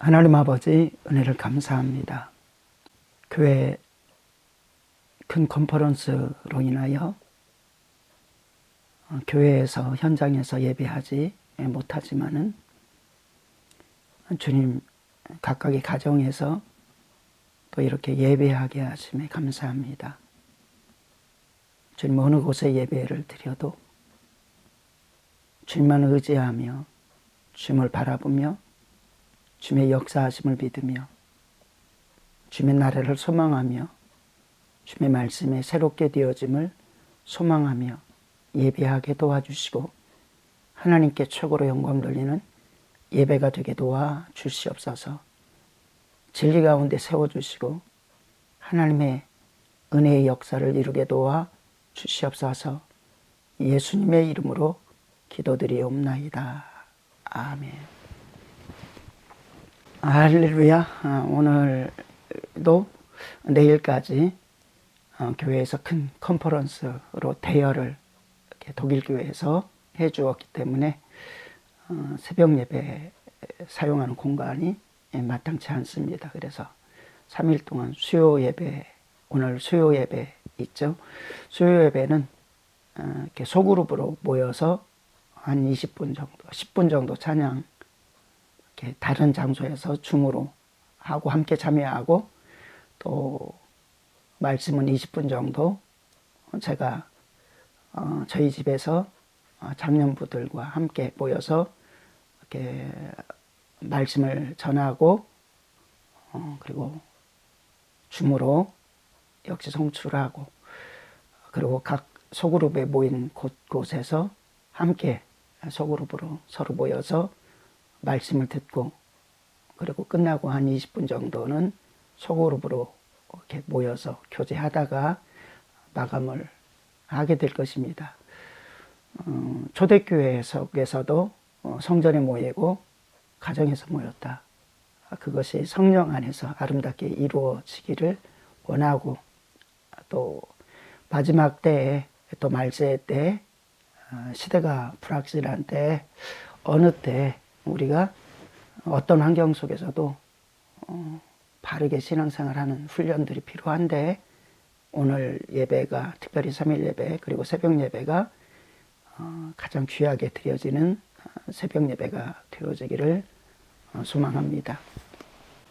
하나님 아버지 은혜를 감사합니다. 교회 큰 컨퍼런스로 인하여 교회에서 현장에서 예배하지 못하지만은 주님 각각의 가정에서 또 이렇게 예배하게 하심에 감사합니다. 주님 어느 곳에 예배를 드려도 주님만 의지하며 주님을 바라보며 주님의 역사하심을 믿으며 주님의 나라를 소망하며 주님의 말씀에 새롭게 되어짐을 소망하며 예배하게 도와주시고 하나님께 최고로 영광 돌리는 예배가 되게 도와 주시옵소서. 진리 가운데 세워주시고 하나님의 은혜의 역사를 이루게 도와 주시옵소서. 예수님의 이름으로 기도드리옵나이다. 아멘. 할렐루야. 오늘도 내일까지 교회에서 큰 컨퍼런스로 대여를 독일 교회에서 해주었기 때문에 새벽 예배 사용하는 공간이 마땅치 않습니다. 그래서 3일 동안 수요 예배, 오늘 수요 예배 있죠. 수요 예배는 이렇게 소그룹으로 모여서 한 20분 정도, 10분 정도 찬양 이렇게 다른 장소에서 줌으로 하고 함께 참여하고 또 말씀은 20분 정도 제가 저희 집에서 장년부들과 함께 모여서 이렇게 말씀을 전하고 그리고 줌으로 역시 송출하고 그리고 각 소그룹에 모인 곳곳에서 함께 소그룹으로 서로 모여서 말씀을 듣고 그리고 끝나고 한 20분 정도는 소그룹으로 이렇게 모여서 교제하다가 마감을 하게 될 것입니다. 초대교회 속에서도 성전에 모이고 가정에서 모였다. 그것이 성령 안에서 아름답게 이루어지기를 원하고 또 마지막 때에 또 말세 때 시대가 불확실한 때 어느 때 우리가 어떤 환경 속에서도 바르게 신앙생활하는 훈련들이 필요한데 오늘 예배가 특별히 3일 예배 그리고 새벽 예배가 가장 귀하게 드려지는 새벽 예배가 되어지기를 소망합니다.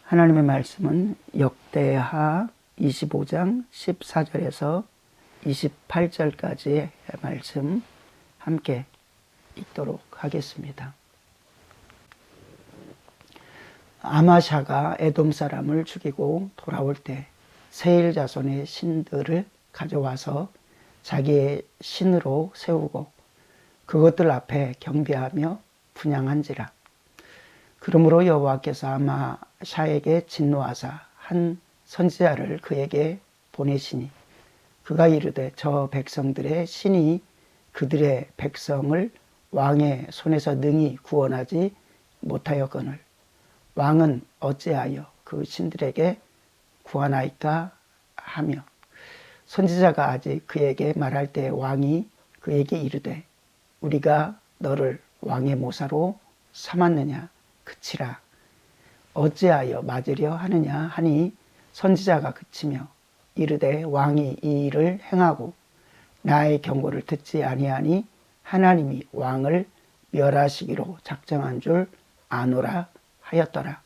하나님의 말씀은 역대하 25장 14절에서 28절까지의 말씀 함께 읽도록 하겠습니다. 아마샤가 에돔 사람을 죽이고 돌아올 때 세일 자손의 신들을 가져와서 자기의 신으로 세우고 그것들 앞에 경배하며 분향한지라. 그러므로 여호와께서 아마샤에게 진노하사 한 선지자를 그에게 보내시니 그가 이르되 저 백성들의 신이 그들의 백성을 왕의 손에서 능히 구원하지 못하였거늘 왕은 어찌하여 그 신들에게 구하나이까 하며 선지자가 아직 그에게 말할 때 왕이 그에게 이르되 우리가 너를 왕의 모사로 삼았느냐 그치라 어찌하여 맞으려 하느냐 하니 선지자가 그치며 이르되 왕이 이 일을 행하고 나의 경고를 듣지 아니하니 하나님이 왕을 멸하시기로 작정한 줄 아노라 하였더라.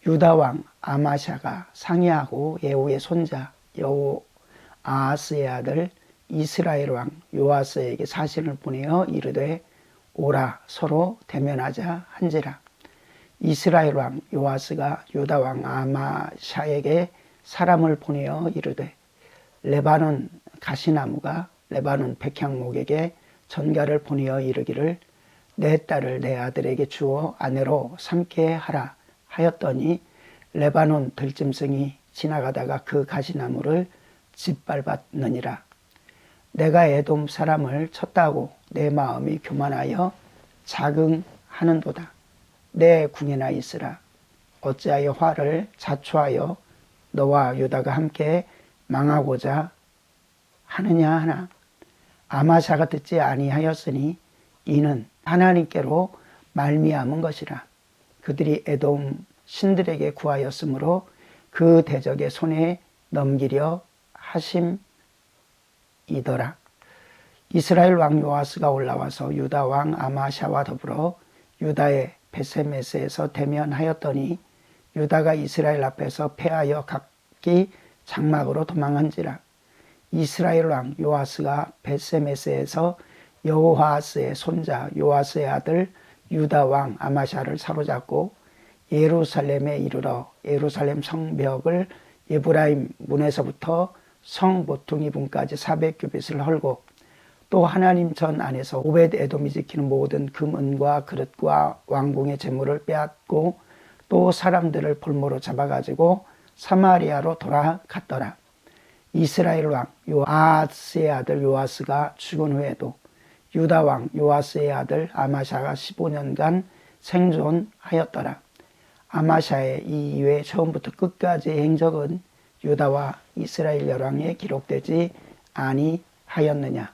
유다왕 아마샤가 상의하고 예후의 손자 여호아하스의 아들 이스라엘 왕 요아스에게 사신을 보내어 이르되 오라 서로 대면하자 한지라. 이스라엘 왕 요아스가 유다 왕 아마샤에게 사람을 보내어 이르되 레바논 가시나무가 레바논 백향목에게 전가를 보내어 이르기를 내 딸을 내 아들에게 주어 아내로 삼게 하라 하였더니 레바논 들짐승이 지나가다가 그 가시나무를 짓밟았느니라. 내가 에돔 사람을 쳤다고 내 마음이 교만하여 자긍하는도다. 내 궁에나 있으라. 어찌하여 화를 자초하여 너와 유다가 함께 망하고자 하느냐 하나. 아마샤가 듣지 아니하였으니 이는 하나님께로 말미암은 것이라. 그들이 에돔 신들에게 구하였으므로 그 대적의 손에 넘기려 하심이더라. 이스라엘 왕 요아스가 올라와서 유다 왕 아마샤와 더불어 유다의 베세메스에서 대면하였더니 유다가 이스라엘 앞에서 패하여 각기 장막으로 도망한지라. 이스라엘 왕 요아스가 베세메스에서 여호아스의 손자 요아스의 아들 유다 왕 아마샤를 사로잡고 예루살렘에 이르러 예루살렘 성벽을 에브라임 문에서부터 성 모퉁이 분까지 400규빗을 헐고 또 하나님 전 안에서 오벳 에돔이 지키는 모든 금은과 그릇과 왕궁의 재물을 빼앗고 또 사람들을 볼모로 잡아가지고 사마리아로 돌아갔더라. 이스라엘 왕 요아스의 아들 요아스가 죽은 후에도 유다 왕 요아스의 아들 아마샤가 15년간 생존하였더라. 아마샤의 이 이외 처음부터 끝까지의 행적은 유다와 이스라엘 열왕에 기록되지 아니하였느냐.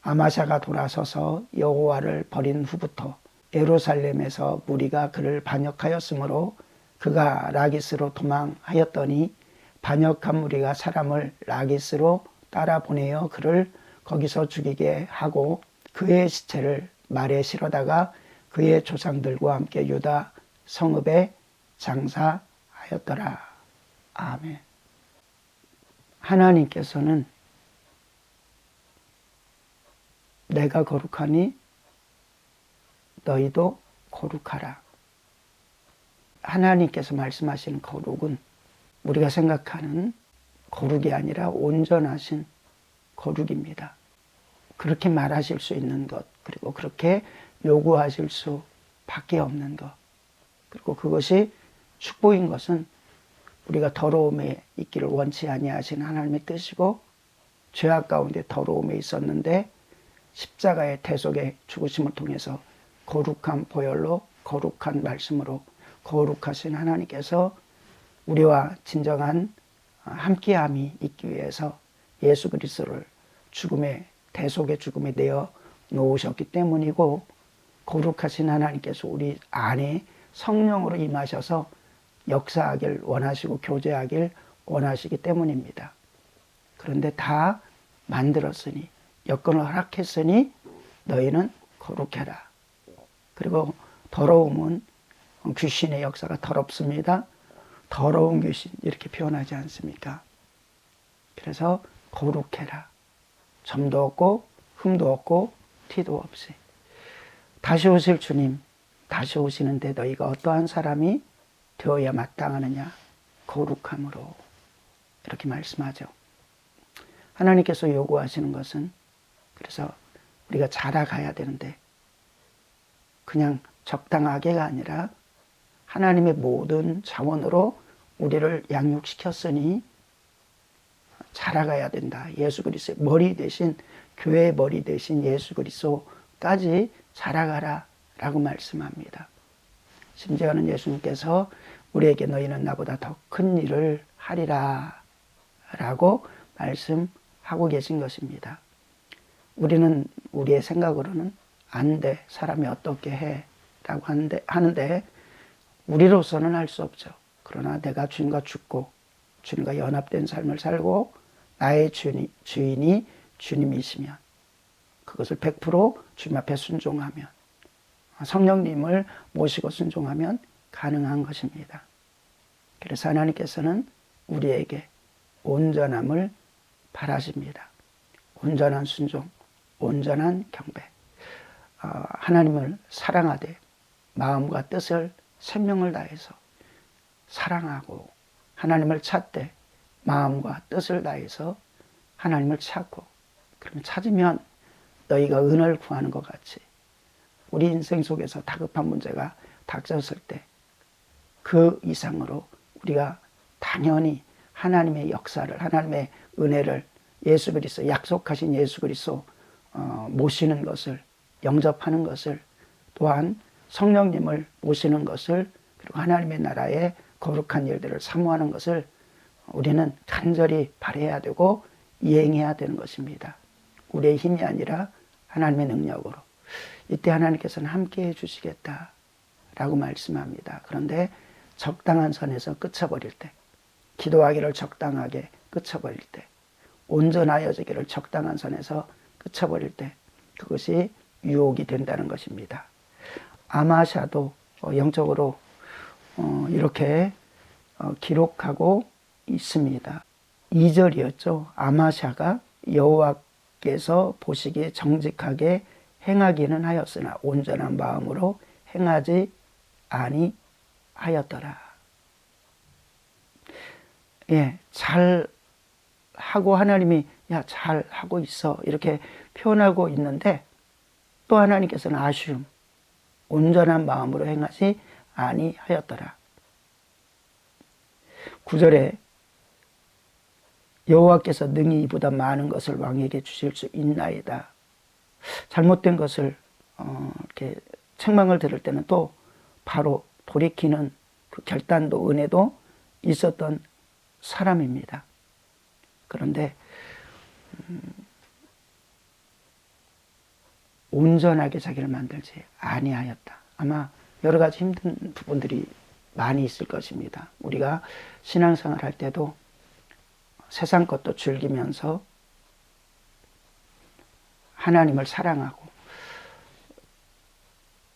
아마샤가 돌아서서 여호와를 버린 후부터 예루살렘에서 무리가 그를 반역하였으므로 그가 라기스로 도망하였더니 반역한 무리가 사람을 라기스로 따라 보내어 그를 거기서 죽이게 하고 그의 시체를 말에 실어다가 그의 조상들과 함께 유다 성읍에 장사하였더라. 아멘. 하나님께서는 내가 거룩하니 너희도 거룩하라. 하나님께서 말씀하시는 거룩은 우리가 생각하는 거룩이 아니라 온전하신 거룩입니다. 그렇게 말하실 수 있는 것, 그리고 그렇게 요구하실 수밖에 없는 것, 그리고 그것이 축복인 것은 우리가 더러움에 있기를 원치 아니하시는 하나님의 뜻이고 죄악 가운데 더러움에 있었는데 십자가의 대속의 죽으심을 통해서 거룩한 보혈로 거룩한 말씀으로 거룩하신 하나님께서 우리와 진정한 함께함이 있기 위해서 예수 그리스도를 죽음의 대속의 죽음에 내어 놓으셨기 때문이고 거룩하신 하나님께서 우리 안에 성령으로 임하셔서 역사하길 원하시고 교제하길 원하시기 때문입니다. 그런데 다 만들었으니 여건을 허락했으니 너희는 거룩해라. 그리고 더러움은 귀신의 역사가 더럽습니다. 더러운 귀신 이렇게 표현하지 않습니까? 그래서 거룩해라. 점도 없고 흠도 없고 티도 없이. 다시 오실 주님, 다시 오시는데 너희가 어떠한 사람이 되어야 마땅하느냐? 거룩함으로. 이렇게 말씀하죠. 하나님께서 요구하시는 것은 그래서 우리가 자라가야 되는데 그냥 적당하게가 아니라 하나님의 모든 자원으로 우리를 양육시켰으니 자라가야 된다. 예수 그리스도의 머리 대신 교회의 머리 대신 예수 그리스도까지 자라가라 라고 말씀합니다. 심지어는 예수님께서 우리에게 너희는 나보다 더 큰 일을 하리라 라고 말씀하고 계신 것입니다. 우리는 우리의 생각으로는 안 돼. 사람이 어떻게 해 라고 하는데 우리로서는 할 수 없죠. 그러나 내가 주님과 죽고 주님과 연합된 삶을 살고 나의 주인이 주님이시면 그것을 100% 주님 앞에 순종하면 성령님을 모시고 순종하면 가능한 것입니다. 그래서 하나님께서는 우리에게 온전함을 바라십니다. 온전한 순종, 온전한 경배. 하나님을 사랑하되 마음과 뜻을 생명을 다해서 사랑하고 하나님을 찾되 마음과 뜻을 다해서 하나님을 찾고 그러면 찾으면 너희가 은을 구하는 것 같이 우리 인생 속에서 다급한 문제가 닥쳤을 때 그 이상으로 우리가 당연히 하나님의 역사를 하나님의 은혜를 예수 그리스도 약속하신 예수 그리스도 모시는 것을 영접하는 것을 또한 성령님을 모시는 것을 그리고 하나님의 나라의 거룩한 일들을 사모하는 것을 우리는 간절히 바라야 되고 이행해야 되는 것입니다. 우리의 힘이 아니라 하나님의 능력으로. 이때 하나님께서는 함께해 주시겠다라고 말씀합니다. 그런데 적당한 선에서 끝쳐버릴 때, 기도하기를 적당하게 끝쳐버릴 때, 온전하여지기를 적당한 선에서 끝쳐버릴 때, 그것이 유혹이 된다는 것입니다. 아마샤도 영적으로 이렇게 기록하고 있습니다. 2절이었죠. 아마샤가 여호와께서 보시기에 정직하게 행하기는 하였으나 온전한 마음으로 행하지 아니하였더라. 예, 잘 하고 하나님이 야, 잘 하고 있어 이렇게 표현하고 있는데 또 하나님께서는 아쉬움, 온전한 마음으로 행하지 아니하였더라. 9절에 여호와께서 능히 이보다 많은 것을 왕에게 주실 수 있나이다. 잘못된 것을 이렇게 책망을 들을 때는 또 바로 돌이키는 그 결단도 은혜도 있었던 사람입니다. 그런데 온전하게 자기를 만들지 아니하였다. 아마 여러 가지 힘든 부분들이 많이 있을 것입니다. 우리가 신앙생활 할 때도 세상 것도 즐기면서 하나님을 사랑하고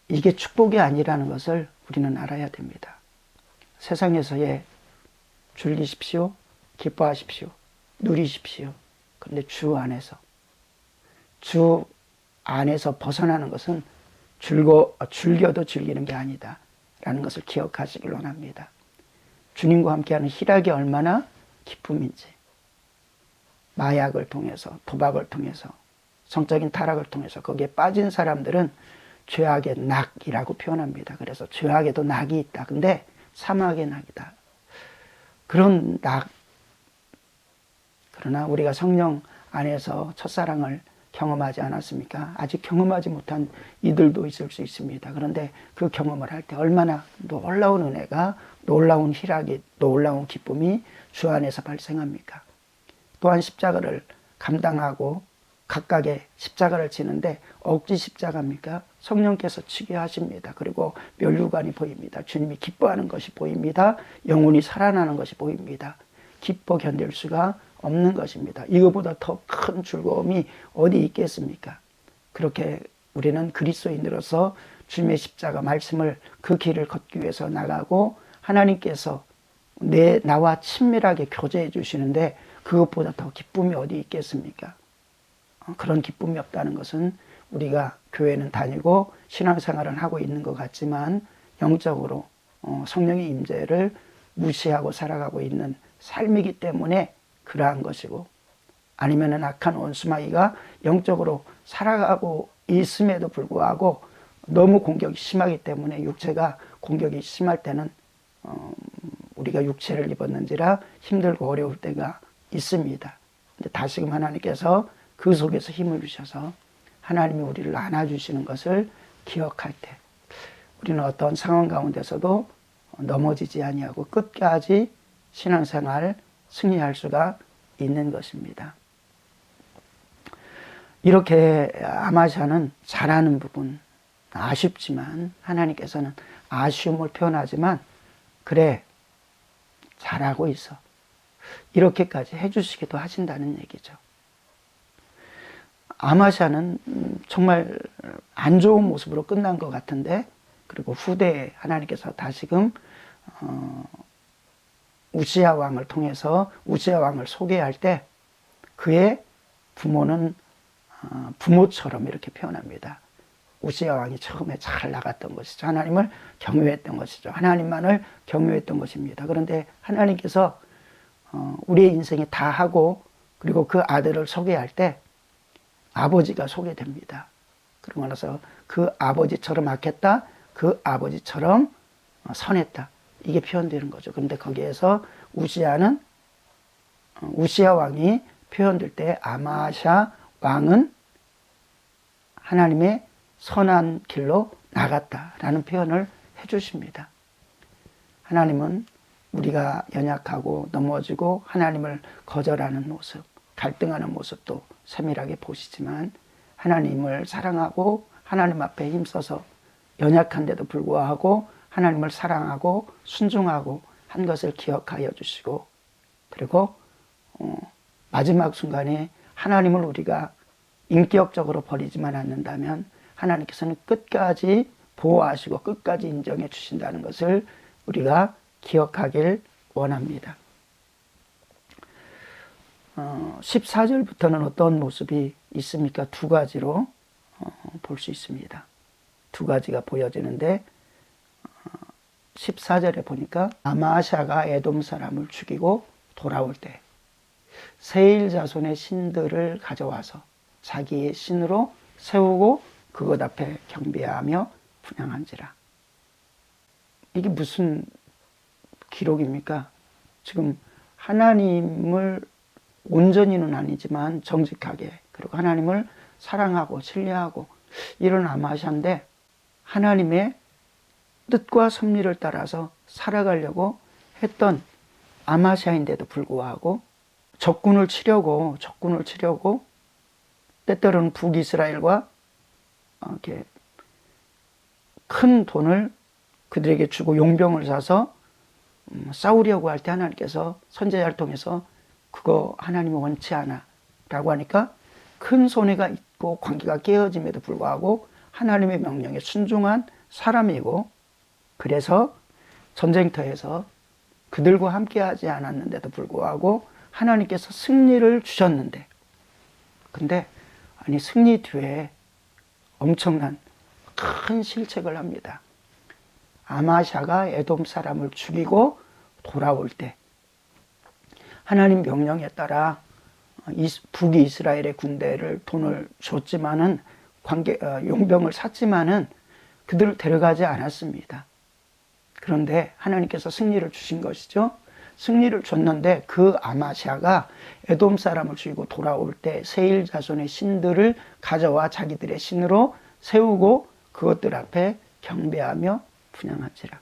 이게 축복이 아니라는 것을 우리는 알아야 됩니다. 세상에서의 즐기십시오, 기뻐하십시오, 누리십시오. 그런데 주 안에서 벗어나는 것은 즐겨도 즐기는 게 아니다 라는 것을 기억하시길 원합니다. 주님과 함께하는 희락이 얼마나 기쁨인지, 마약을 통해서, 도박을 통해서, 성적인 타락을 통해서 거기에 빠진 사람들은 죄악의 낙이라고 표현합니다. 그래서 죄악에도 낙이 있다. 근데 사막의 낙이다. 그런 낙. 그러나 우리가 성령 안에서 첫사랑을 경험하지 않았습니까? 아직 경험하지 못한 이들도 있을 수 있습니다. 그런데 그 경험을 할 때 얼마나 놀라운 은혜가, 놀라운 희락이, 놀라운 기쁨이 주 안에서 발생합니까? 또한 십자가를 감당하고 각각의 십자가를 지는데 억지 십자가입니까? 성령께서 치게 하십니다. 그리고 면류관이 보입니다. 주님이 기뻐하는 것이 보입니다. 영혼이 살아나는 것이 보입니다. 기뻐 견딜 수가 없는 것입니다. 이거보다 더 큰 즐거움이 어디 있겠습니까? 그렇게 우리는 그리스도인으로서 주님의 십자가 말씀을 그 길을 걷기 위해서 나가고 하나님께서 나와 친밀하게 교제해 주시는데 그것보다 더 기쁨이 어디 있겠습니까? 그런 기쁨이 없다는 것은 우리가 교회는 다니고 신앙생활은 하고 있는 것 같지만 영적으로 성령의 임재를 무시하고 살아가고 있는 삶이기 때문에 그러한 것이고, 아니면은 악한 원수마귀가 영적으로 살아가고 있음에도 불구하고 너무 공격이 심하기 때문에 육체가 공격이 심할 때는 우리가 육체를 입었는지라 힘들고 어려울 때가 있습니다. 근데 다시금 하나님께서 그 속에서 힘을 주셔서 하나님이 우리를 안아주시는 것을 기억할 때 우리는 어떤 상황 가운데서도 넘어지지 아니하고 끝까지 신앙생활 승리할 수가 있는 것입니다. 이렇게 아마샤는 잘하는 부분, 아쉽지만 하나님께서는 아쉬움을 표현하지만 그래, 잘하고 있어. 이렇게까지 해주시기도 하신다는 얘기죠. 아마샤는 정말 안 좋은 모습으로 끝난 것 같은데, 그리고 후대에 하나님께서 다시금 우시야 왕을 통해서 우시야 왕을 소개할 때 그의 부모는 부모처럼 이렇게 표현합니다. 우시야 왕이 처음에 잘 나갔던 것이죠. 하나님을 경외했던 것이죠. 하나님만을 경외했던 것입니다. 그런데 하나님께서 우리의 인생이 다 하고 그리고 그 아들을 소개할 때 아버지가 소개됩니다. 그러고 나서 그 아버지처럼 악했다, 그 아버지처럼 선했다. 이게 표현되는 거죠. 그런데 거기에서 우시야 왕이 표현될 때 아마샤 왕은 하나님의 선한 길로 나갔다라는 표현을 해주십니다. 하나님은 우리가 연약하고 넘어지고 하나님을 거절하는 모습, 갈등하는 모습도 세밀하게 보시지만 하나님을 사랑하고 하나님 앞에 힘써서 연약한데도 불구하고 하나님을 사랑하고 순종하고 한 것을 기억하여 주시고, 그리고 마지막 순간에 하나님을 우리가 인격적으로 버리지만 않는다면 하나님께서는 끝까지 보호하시고 끝까지 인정해 주신다는 것을 우리가 기억하길 원합니다. 14절부터는 어떤 모습이 있습니까? 두 가지로 볼 수 있습니다. 두 가지가 보여지는데 14절에 보니까 아마샤가 에돔 사람을 죽이고 돌아올 때 세일 자손의 신들을 가져와서 자기의 신으로 세우고 그것 앞에 경배하며 분향한지라. 이게 무슨 기록입니까? 지금 하나님을 온전히는 아니지만 정직하게, 그리고 하나님을 사랑하고 신뢰하고 이런 아마샤인데 하나님의 뜻과 섭리를 따라서 살아가려고 했던 아마샤인데도 불구하고 적군을 치려고 때때로는 북이스라엘과 이렇게 큰 돈을 그들에게 주고 용병을 사서 싸우려고 할 때 하나님께서 선지자를 통해서 그거 하나님이 원치 않아 라고 하니까 큰 손해가 있고 관계가 깨어짐에도 불구하고 하나님의 명령에 순종한 사람이고, 그래서 전쟁터에서 그들과 함께 하지 않았는데도 불구하고 하나님께서 승리를 주셨는데, 근데 아니 승리 뒤에 엄청난 큰 실책을 합니다. 아마샤가 에돔 사람을 죽이고 돌아올 때 하나님 명령에 따라 북이스라엘의 군대를 돈을 줬지만은 용병을 샀지만은 그들을 데려가지 않았습니다. 그런데 하나님께서 승리를 주신 것이죠. 승리를 줬는데 그 아마샤가 에돔 사람을 죽이고 돌아올 때 세일 자손의 신들을 가져와 자기들의 신으로 세우고 그것들 앞에 경배하며 분향한지라.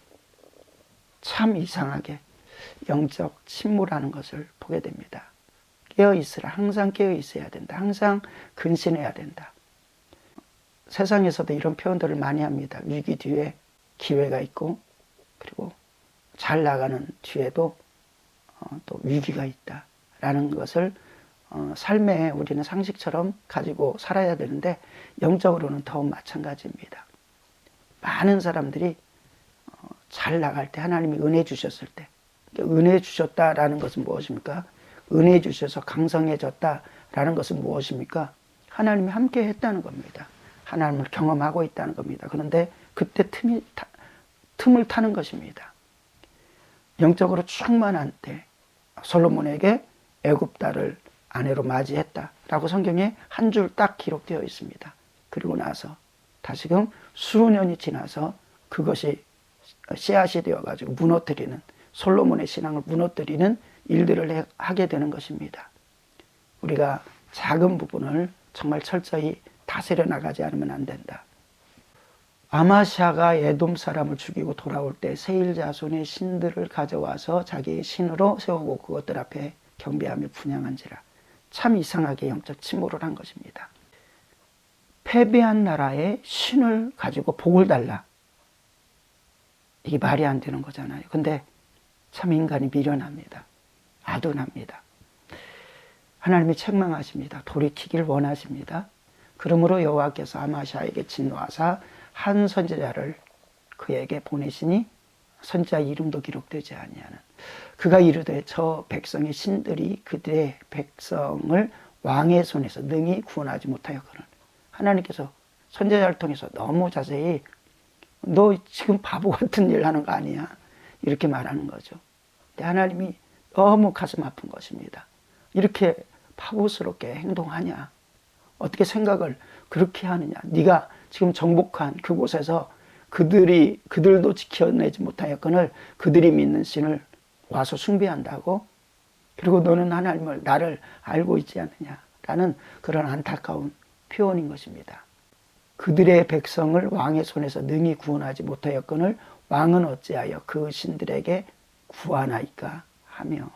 참 이상하게 영적 침몰하는 것을 보게 됩니다. 깨어있으라. 항상 깨어있어야 된다. 항상 근신해야 된다. 세상에서도 이런 표현들을 많이 합니다. 위기 뒤에 기회가 있고, 그리고 잘 나가는 뒤에도 또 위기가 있다라는 것을 삶에 우리는 상식처럼 가지고 살아야 되는데 영적으로는 더욱 마찬가지입니다. 많은 사람들이 잘 나갈 때 하나님이 은혜 주셨을 때, 은혜 주셨다라는 것은 무엇입니까? 은혜 주셔서 강성해졌다라는 것은 무엇입니까? 하나님이 함께 했다는 겁니다. 하나님을 경험하고 있다는 겁니다. 그런데 그때 틈을 타는 것입니다. 영적으로 충만한 때 솔로몬에게 애굽 딸을 아내로 맞이했다라고 성경에 한 줄 딱 기록되어 있습니다. 그리고 나서 다시금 수년이 지나서 그것이 씨앗이 되어가지고 무너뜨리는, 솔로몬의 신앙을 무너뜨리는 일들을 하게 되는 것입니다. 우리가 작은 부분을 정말 철저히 다스려 나가지 않으면 안 된다. 아마샤가 에돔 사람을 죽이고 돌아올 때 세일 자손의 신들을 가져와서 자기의 신으로 세우고 그것들 앞에 경배하며 분향한지라. 참 이상하게 영적 침몰을 한 것입니다. 패배한 나라의 신을 가지고 복을 달라. 이게 말이 안 되는 거잖아요. 근데 참 인간이 미련합니다. 아둔합니다. 하나님이 책망하십니다. 돌이키길 원하십니다. 그러므로 여호와께서 아마샤에게 진노하사 한 선지자를 그에게 보내시니 선지자 이름도 기록되지 아니하는. 그가 이르되 저 백성의 신들이 그들의 백성을 왕의 손에서 능히 구원하지 못하였거늘. 하나님께서 선지자를 통해서 너무 자세히 너 지금 바보 같은 일 하는 거 아니야? 이렇게 말하는 거죠. 근데 하나님이 너무 가슴 아픈 것입니다. 이렇게 바보스럽게 행동하냐? 어떻게 생각을 그렇게 하느냐? 네가 지금 정복한 그곳에서 그들도 지켜내지 못하였거늘 그들이 믿는 신을 와서 숭배한다고? 그리고 너는 나를 알고 있지 않느냐라는 그런 안타까운 표현인 것입니다. 그들의 백성을 왕의 손에서 능히 구원하지 못하였거늘 왕은 어찌하여 그 신들에게 구하나이까 하며.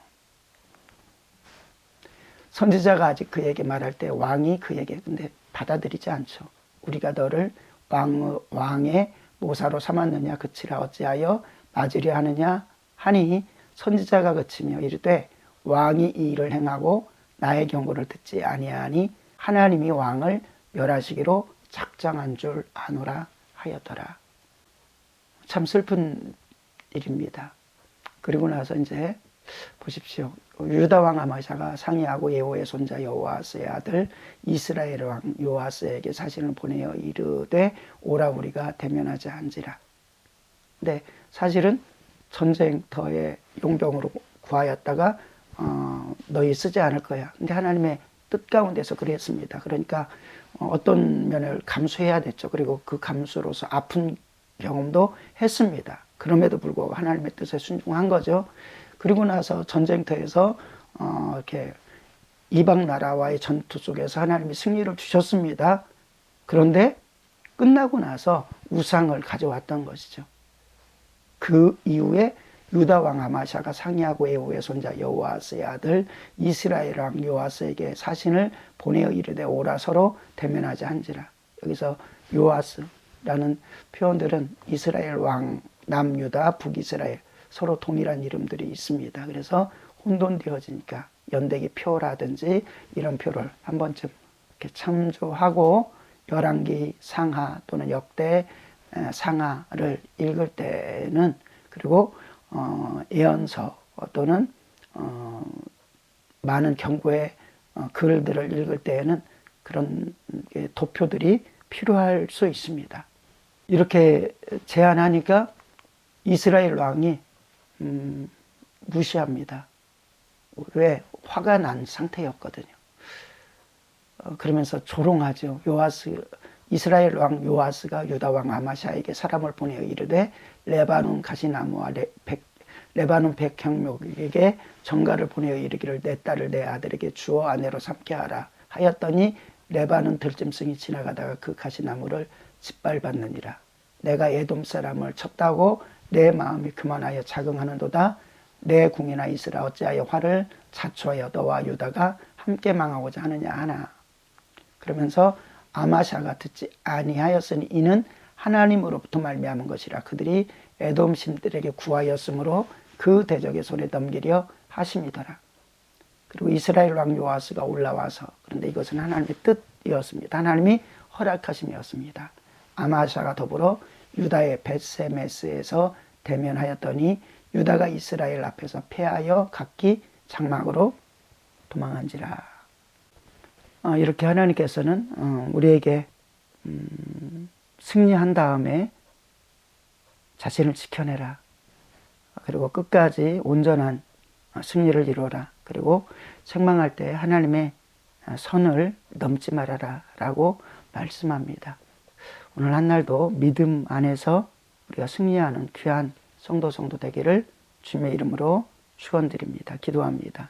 선지자가 아직 그에게 말할 때 왕이 그에게 근데 받아들이지 않죠. 우리가 너를 왕의 노사로 삼았느냐 그치라 어찌하여 맞으려 하느냐 하니 선지자가 그치며 이르되 왕이 이 일을 행하고 나의 경고를 듣지 아니하니 하나님이 왕을 멸하시기로 작정한 줄 아노라 하였더라. 참 슬픈 일입니다. 그리고 나서 이제 보십시오. 유다 왕 아마샤가 상의하고 예호의 손자 여호아스의 아들 이스라엘 왕 요아스에게 사신을 보내어 이르되 오라 우리가 대면하자 한지라. 근데 사실은 전쟁터에 용병으로 구하였다가 너희 쓰지 않을 거야. 근데 하나님의 뜻 가운데서 그랬습니다. 그러니까 어떤 면을 감수해야 됐죠. 그리고 그 감수로서 아픈 경험도 했습니다. 그럼에도 불구하고 하나님의 뜻에 순종한 거죠. 그리고 나서 전쟁터에서 이렇게 이방 나라와의 전투 속에서 하나님이 승리를 주셨습니다. 그런데 끝나고 나서 우상을 가져왔던 것이죠. 그 이후에 유다 왕 아마샤가 상의하고 예후의 손자 여호아스의 아들 이스라엘 왕 요아스에게 사신을 보내어 이르되 오라 서로 대면하자 한지라. 여기서 요아스라는 표현들은 이스라엘 왕 남유다 북이스라엘 서로 동일한 이름들이 있습니다. 그래서 혼돈되어지니까 연대기 표라든지 이런 표를 한 번쯤 이렇게 참조하고 열왕기 상하 또는 역대 상하를 읽을 때는 그리고 예언서 또는 많은 경고의 글들을 읽을 때에는 그런 도표들이 필요할 수 있습니다. 이렇게 제안하니까 이스라엘 왕이 무시합니다. 왜? 화가 난 상태였거든요. 그러면서 조롱하죠. 이스라엘 왕 요아스가 유다 왕 아마샤에게 사람을 보내어 이르되 레바논 가시나무와 레바논 백향목에게 전가를 보내어 이르기를 내 딸을 내 아들에게 주어 아내로 삼게 하라 하였더니 레바논 들짐승이 지나가다가 그 가시나무를 짓밟았느니라. 내가 에돔 사람을 쳤다고 내 마음이 그만하여 자긍하는도다. 내 궁이나 이스라 어찌하여 화를 자초하여 너와 유다가 함께 망하고자 하느냐 하나. 그러면서 아마샤가 듣지 아니하였으니 이는 하나님으로부터 말미암은 것이라. 그들이 에돔 신들에게 구하였으므로 그 대적의 손에 넘기려 하심이더라. 그리고 이스라엘 왕 요아스가 올라와서, 그런데 이것은 하나님의 뜻이었습니다. 하나님이 허락하심이었습니다. 아마샤가 더불어 유다의 벳세메스에서 대면하였더니 유다가 이스라엘 앞에서 패하여 각기 장막으로 도망한지라. 이렇게 하나님께서는 우리에게 승리한 다음에 자신을 지켜내라. 그리고 끝까지 온전한 승리를 이루어라. 그리고 책망할 때 하나님의 선을 넘지 말아라 라고 말씀합니다. 오늘 한날도 믿음 안에서 우리가 승리하는 귀한 성도 되기를 주님의 이름으로 축원드립니다. 기도합니다.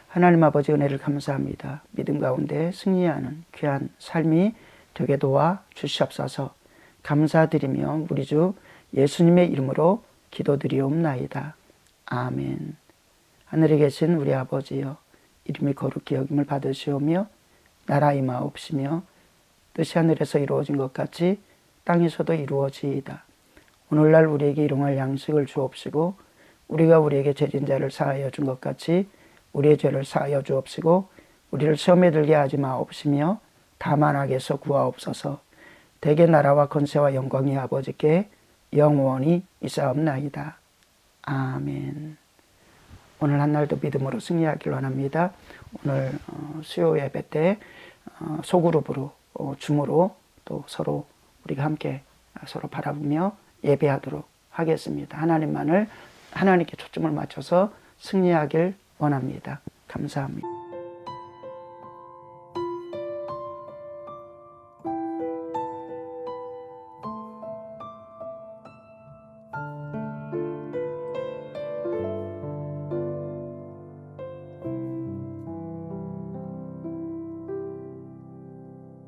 하나님 아버지 은혜를 감사합니다. 믿음 가운데 승리하는 귀한 삶이 되게 도와 주시옵소서. 감사드리며 우리 주 예수님의 이름으로 기도드리옵나이다. 아멘. 하늘에 계신 우리 아버지여, 이름이 거룩히 여김을 받으시오며 나라 임하옵시며 뜻이 하늘에서 이루어진 것 같이 땅에서도 이루어지이다. 오늘날 우리에게 일용할 양식을 주옵시고 우리가 우리에게 죄진 자를 사하여 준 것 같이 우리의 죄를 사하여 주옵시고 우리를 시험에 들게 하지 마옵시며 다만 악에서 구하옵소서. 대개 나라와 권세와 영광이 아버지께 영원히 있사옵나이다. 아멘. 오늘 한날도 믿음으로 승리하길 원합니다. 오늘 수요 예배 때 소그룹으로 줌으로 또 서로 우리가 함께 서로 바라보며 예배하도록 하겠습니다. 하나님께 초점을 맞춰서 승리하길 원합니다. 감사합니다.